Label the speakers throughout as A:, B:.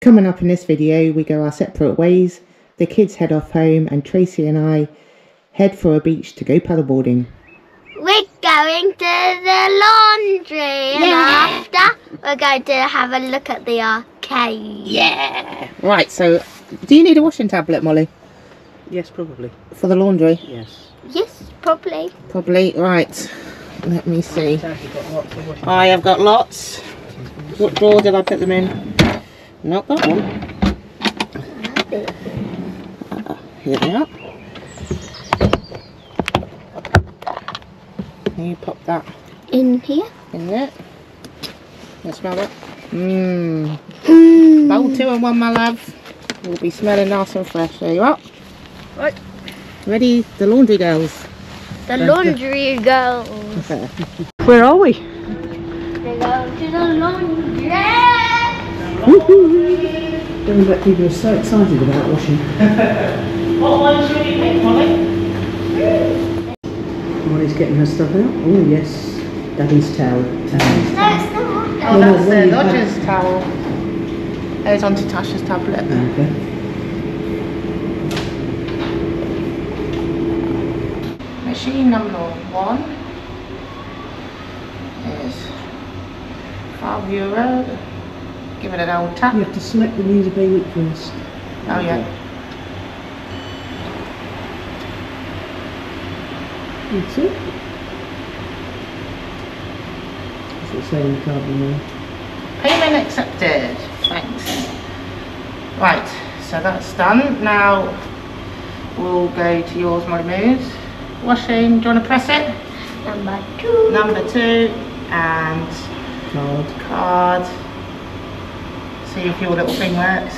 A: Coming up in this video, we go our separate ways. The kids head off home and Tracy and I head for a beach to go paddleboarding.
B: We're going to the laundry and after we're going to have a look at the arcade.
A: Yeah! Right, so do you need a washing tablet, Molly?
C: Yes, probably.
A: For the laundry?
C: Yes.
B: Yes, probably.
A: Probably, right. Let me see. I have got lots. What drawer did I put them in? Not that one. Here they are. You pop that
B: In here?
A: in there. You smell that? Bowl 2 and 1, my love. Will be smelling nice and fresh. There you are.
C: Right.
A: Ready? The laundry girls.
B: The laundry girls.
C: Where are we?
B: We're going to the laundry.
C: Don't bet people are so excited about washing.
A: What one should we pick, Molly?
C: Molly's getting her stuff out. Oh yes, Daddy's towel.
B: No, it's not.
A: Oh, that's the Dodger's towel. Goes onto Tasha's tablet.
C: Okay.
A: Machine number 1 is €5. Give it an old tap.
C: You have to select the music payment first.
A: Oh yeah.
C: That's it. What's it say on the card now?
A: Payment accepted. Thanks. Right, so that's done. Now we'll go to yours, Molly Moves. Washing. Do you want to press it?
B: Number 2.
A: Number 2 and card. See if your little thing works.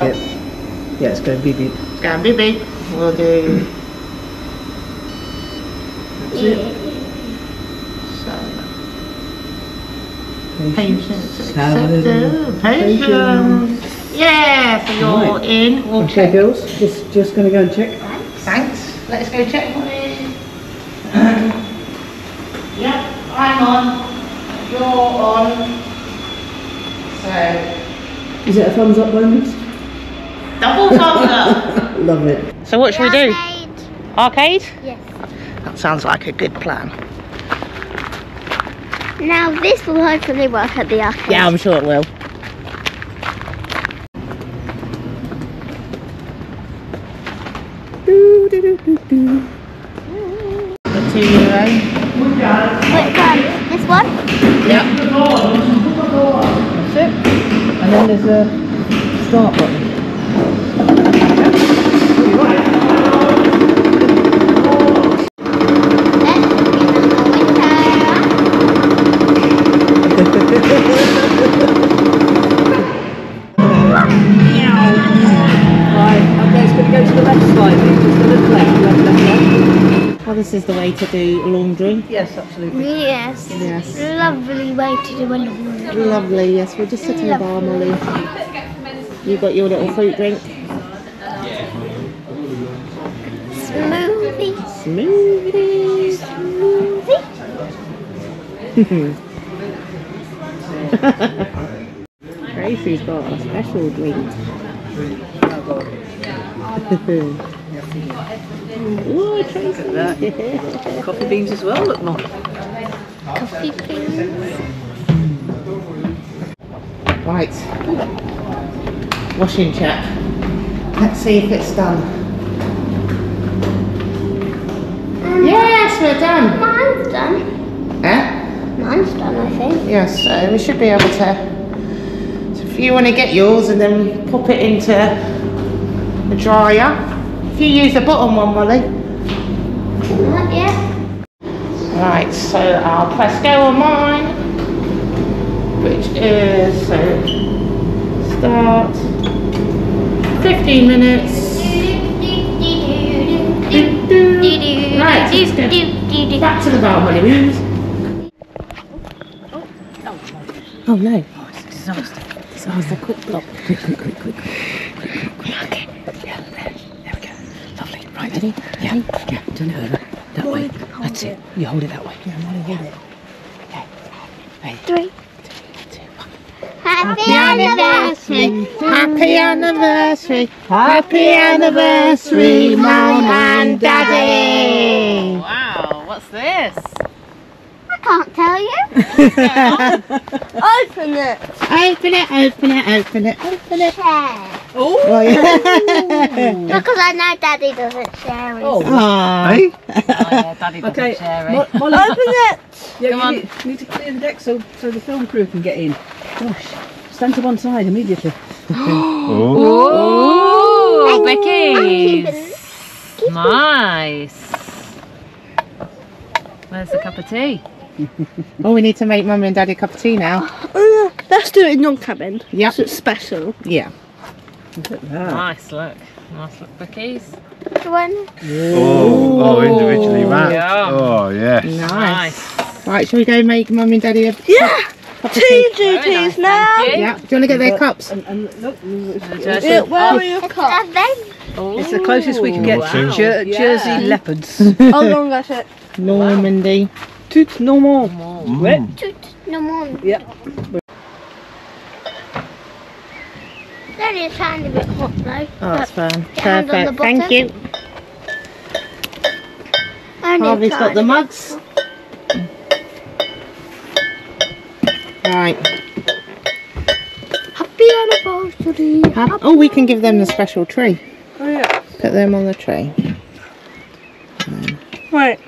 C: Yep. Yeah, it's going beep beep.
A: It's going beep beep. We'll do.
C: That's it.
A: So. Patience
C: Patience.
A: accepted. Patience. Yeah, so you're
C: Right.
A: in. We'll
C: Okay,
A: check.
C: girls, just going to go and check.
A: Thanks. Let's go check, please. Yep, I'm on. You're on. So.
C: Is it a thumbs up moment?
A: Double thumbs up.
C: Love it.
A: So what should we do? Arcade?
B: Yes.
A: That sounds like a good plan.
B: Now this will hopefully work at the arcade.
A: Yeah, I'm sure it will. The €2.
B: Which one? This one?
A: Yep.
C: That's it. And then there's a start button.
A: Well, this is the way to do laundry.
C: Yes, absolutely.
B: Yes.
A: Yes.
B: Lovely way to do a laundry.
A: Lovely, yes. We'll just sit in the bar, Molly. You got your little fruit drink.
B: Smoothie.
A: Smoothie.
B: Smoothie.
A: Tracy's got a special drink. Whoa, Tracy.
C: Look at that. Coffee beans as well, look not.
B: Coffee beans.
A: Right. Washing check. Let's see if it's done. Yes, we're done.
B: Mine's done.
A: Eh?
B: Mine's done, I think.
A: Yes, so we should be able to. So if you want to get yours and then pop it into the dryer. If you use the bottom one, Molly.
B: Not yet.
A: Right, so I'll press go on mine, which is start 15 minutes. Right, let's go back to the bar, Molly Moves. Oh no.
C: Oh, it's a disaster.
A: Disaster, quick block.
C: Quick. Okay. Yeah, there we go. Lovely. Right, ready? Yeah, turn it over. That way. That's it. You hold it that way.
A: Yeah, Molly, hold it.
C: Okay.
B: 3, 2, 1. Happy anniversary!
A: Happy anniversary! Happy anniversary, Mum and Daddy!
C: Wow, what's this?
B: I can't tell you. Open it.
A: Open it, open it, open it, open it.
B: Share.
C: Oh,
A: yeah.
B: Because I know Daddy doesn't share it.
C: Oh.
A: Hey?
C: Oh yeah, Daddy doesn't share it.
B: Open it.
C: Yeah,
D: Come on. You need to clear the deck so the film crew can get in. Gosh, stand to one side immediately.
C: Ooh, Becky's. Nice. Where's the cup of tea?
A: Oh, we need to make Mummy and Daddy a cup of tea now.
B: Let's do it in your cabin.
A: Yep.
B: So it's special.
A: Yeah.
D: Look at that.
C: Nice look. Nice look, Becky's.
B: One.
E: Oh, individually wrapped.
C: Yeah.
E: Oh, yes.
A: Nice. Right, shall we go make Mummy and Daddy a cup of tea?
B: Tea
C: Very
B: duties
C: nice,
B: now.
C: thank you.
A: Yeah. Do you want to get their cups?
D: And look,
B: Yeah, where are your cups?
D: it's the closest we can get
E: Wow.
D: Jersey leopards.
B: How long is it?
A: Normandy.
D: Tout normand. Ouais.
B: No more.
D: Yep.
B: Daddy is trying a bit hot though.
A: Oh, that's fun.
B: Get hand on the
A: Perfect. Thank
B: bottom.
A: you.
B: Only
A: Harvey's got the
B: tiny
A: mugs. Right.
B: Happy anniversary.
A: Oh, we can give them the special tray.
D: Oh yeah.
A: Put them on the tray.
B: Right.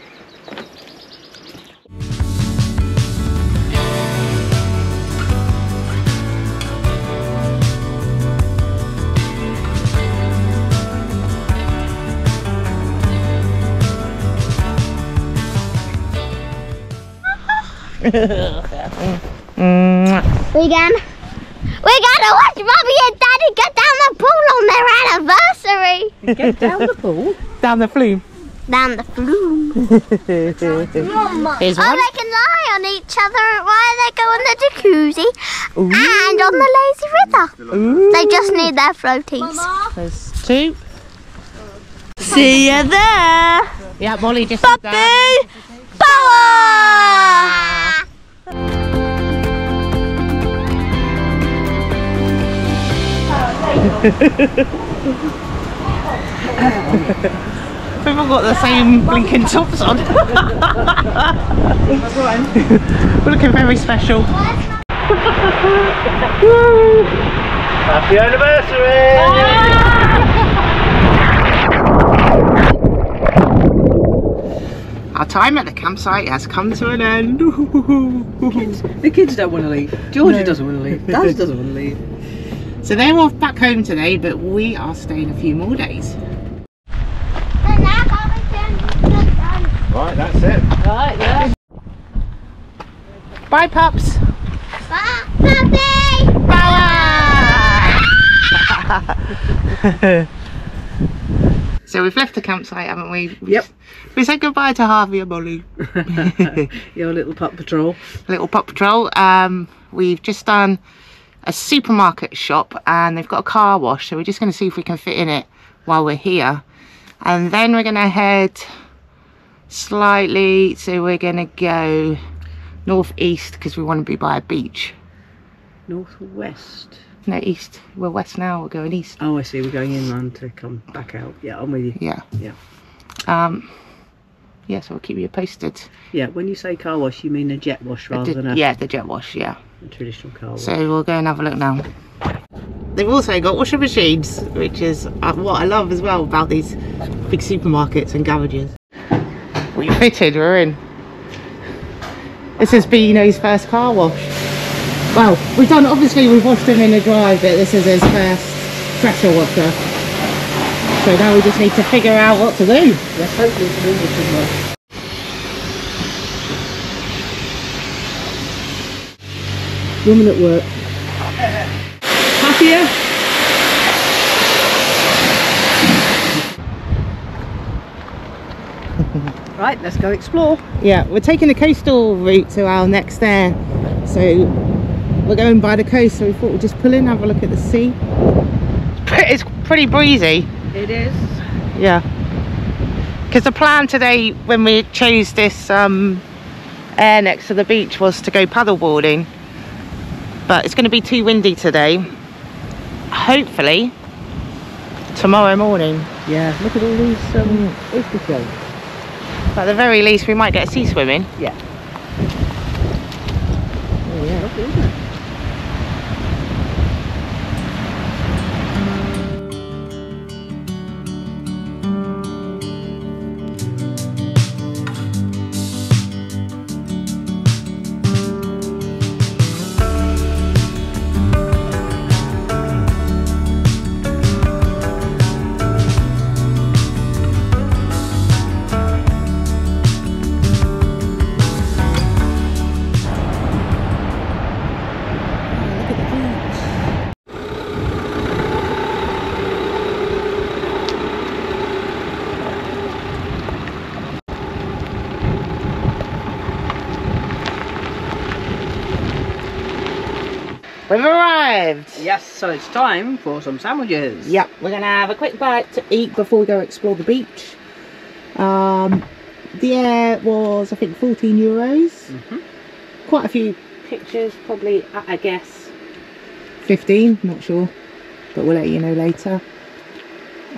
B: We're gonna watch Mommy and Daddy get down the pool on their anniversary.
D: Get down the pool.
A: Down the flume.
B: Down the flume.
A: Here's
B: Oh,
A: one.
B: they can lie on each other while they go on the jacuzzi and on the lazy river.
A: Ooh.
B: They just need their floaties.
A: There's two.
B: See you there.
A: Yeah, Molly just did that.
B: Power!
A: We've all got the same blinking tops on. We're looking very special.
E: Happy anniversary!
A: Our time at the campsite has come to an end.
D: The kids don't want to leave. Georgia doesn't want to leave. Dad doesn't want to leave.
A: So they're off back home today, but we are staying a few more days.
E: Right, that's it.
D: Right, yeah.
A: Bye, pups.
B: Puppy!
A: So we've left the campsite, haven't we?
D: Yep.
A: We said goodbye to Harvey and Molly.
D: Your little pup patrol.
A: Little pup patrol. We've just done a supermarket shop and they've got a car wash, so we're just going to see if we can fit in it while we're here, and then we're going to head slightly, so we're going to go northeast because we want to be by a beach.
D: Northwest.
A: No, east. We're west now, we're going east.
D: Oh, I see. We're going inland to come back out. Yeah, I'm with you.
A: Yeah.
D: Yeah.
A: Yeah, so we'll keep you posted.
D: Yeah, when you say car wash, you mean a jet wash rather than a
A: Yeah, the jet wash, yeah.
D: traditional car wash.
A: So we'll go and have a look now. They've also got washing machines, which is what I love as well about these big supermarkets and garages. We fitted, we're in. This is Beano's first car wash. Well, we've washed him in the dry, but this is his first pressure washer. So now we just need to figure out what to do.
D: Let's hopefully it's an English one. Woman at work. Happier? Right, let's go explore.
A: Yeah, we're taking the coastal route to our next stair. So we're going by the coast, so we thought we'd just pull in, have a look at the sea. It's pretty breezy.
D: It is.
A: Yeah. Because the plan today, when we chose this air next to the beach was to go paddleboarding, but it's going to be too windy today. Hopefully tomorrow morning.
D: Yeah, look at all these oyster shells.
A: But at the very least we might get sea swimming.
D: Yeah. Oh yeah, lovely, isn't it?
A: We've arrived!
D: Yes, so it's time for some sandwiches.
A: Yep, we're going to have a quick bite to eat before we go explore the beach. The air was, I think, 14 euros. Quite a few pictures, probably, I guess, 15, not sure. But we'll let you know later.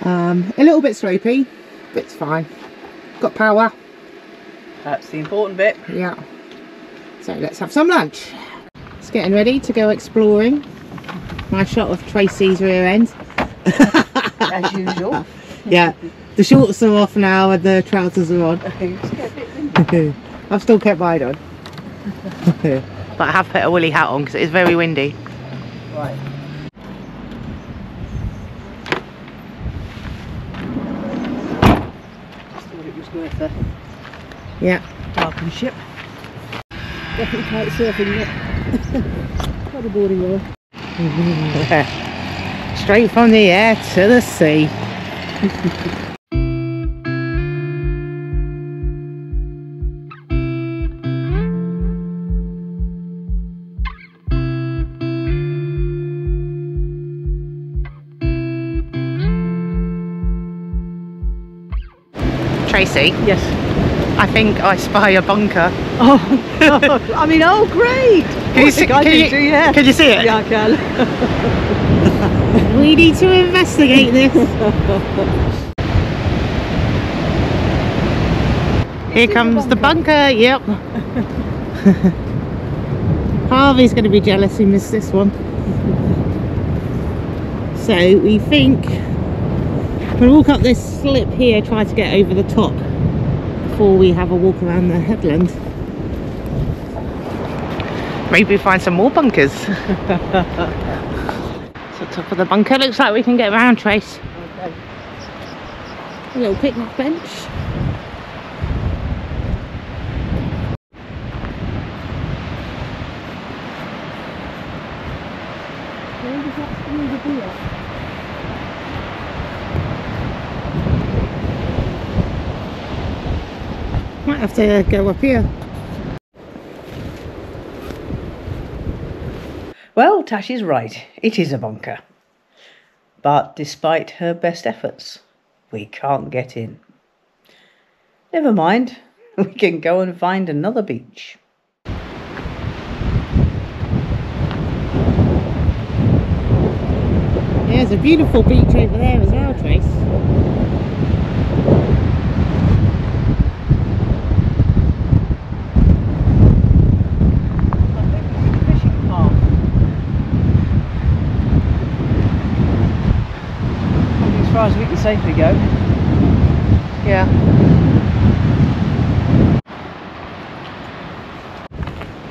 A: A little bit slopey, but it's fine. Got power.
D: That's the important bit.
A: Yeah. So let's have some lunch. It's getting ready to go exploring. Nice shot of Tracey's rear end.
D: As usual.
A: Yeah, the shorts are off now and the trousers are on. I've still kept mine on. But I have put a woolly hat on because it is very windy.
D: Right. Thought it was worth a
A: Yeah.
D: darken ship. Definitely quite surfing it. Paddleboarding well.
A: Straight from the air to the sea. Tracey?
D: Yes.
A: I think I spy a bunker.
D: Oh, God. I mean, oh, great.
A: Can you see,
D: Can
A: you see it?
D: Yeah, I can.
A: We need to investigate this. Here comes the bunker. Yep. Harvey's going to be jealous he missed this one. So we think we'll walk up this slip here, try to get over the top before we have a walk around the headland. Maybe find some more bunkers. So top of the bunker, looks like we can get around, Trace.
D: Okay.
A: A little picnic bench. Might have to go up here.
D: Well, Tash is right. It is a bunker. But despite her best efforts, we can't get in. Never mind. We can go and find another beach.
A: There's a beautiful beach over there as well, Trace.
D: As far as we can safely go.
A: Yeah.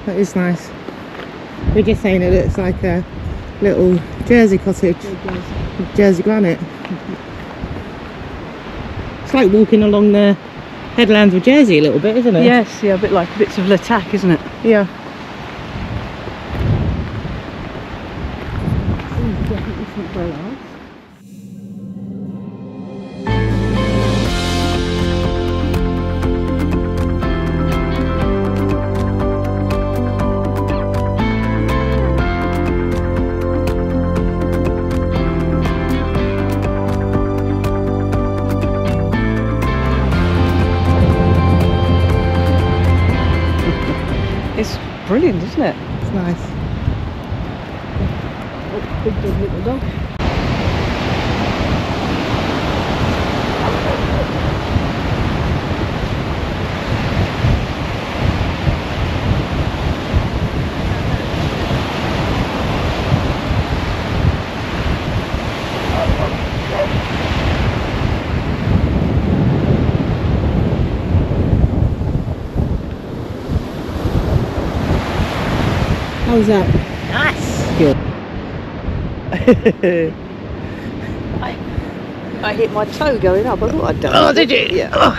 A: That is nice. We're just saying it looks like a little Jersey cottage. Jersey granite. It's like walking along the headlands of Jersey a little bit, isn't it?
D: Yes, yeah, a bit like bits of Latac, isn't it?
A: Yeah.
D: Definitely some umbrellas. brilliant, isn't it?
A: It's nice.
D: Oh, big dog, little dog.
A: How's that? Nice.
D: Good. I hit my toe going up. I thought I'd done.
A: Oh, did you?
D: Yeah.
A: Oh.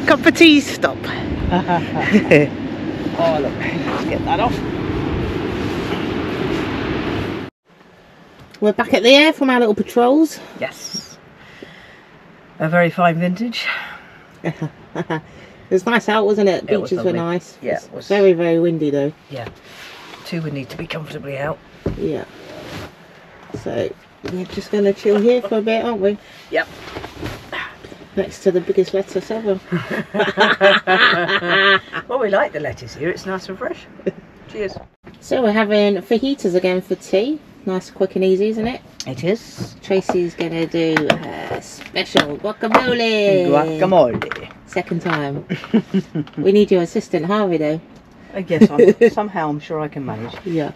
A: Cup of tea stop.
D: Oh, look. Let's get that off.
A: We're back at the air from our little patrols.
D: Yes. A very fine vintage.
A: It was nice out, wasn't it?
D: It was
A: Beaches were
D: lovely.
A: nice.
D: Yeah,
A: It's
D: it was.
A: very, very windy though.
D: Yeah. Two would need to be comfortably out.
A: Yeah. So we're just going to chill here for a bit, aren't we?
D: Yep.
A: Next to the biggest lettuce ever.
D: Well, we like the lettuce here. It's nice and fresh. Cheers.
A: So we're having fajitas again for tea. Nice, quick and easy, isn't it?
D: It is.
A: Tracy's going to do a special guacamole.
D: Guacamole.
A: Second time. We need your assistant, Harvey, though.
D: I guess somehow I'm sure I can manage.
A: Yeah.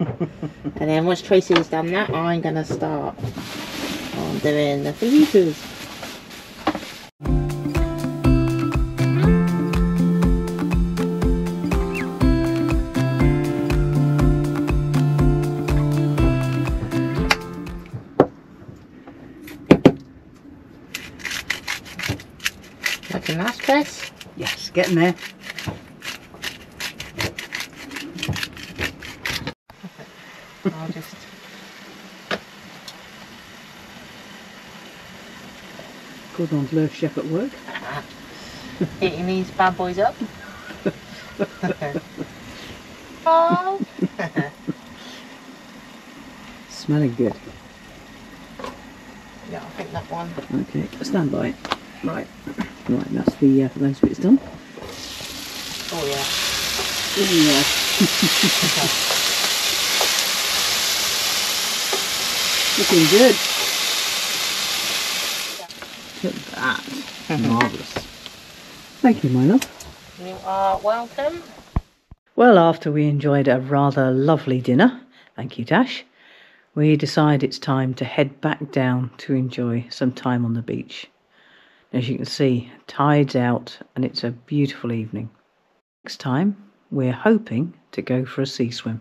A: And then once Tracy's done that, I'm going to start on doing the fajitas. Looking nice, Chris.
D: Yes, getting there.
A: I'll just...
D: Good old Le Chef at work.
A: Eating these bad boys up. Oh.
D: Smelling good.
A: Yeah, I think that one.
D: Okay, stand by. Right. Right, that's the those bits done.
A: Oh yeah.
D: Yeah. Looking good. Look at that. Marvellous. Thank you, my love.
A: You are welcome.
D: Well, after we enjoyed a rather lovely dinner, thank you, Tash, we decide it's time to head back down to enjoy some time on the beach. As you can see, tide's out and it's a beautiful evening. Next time, we're hoping to go for a sea swim.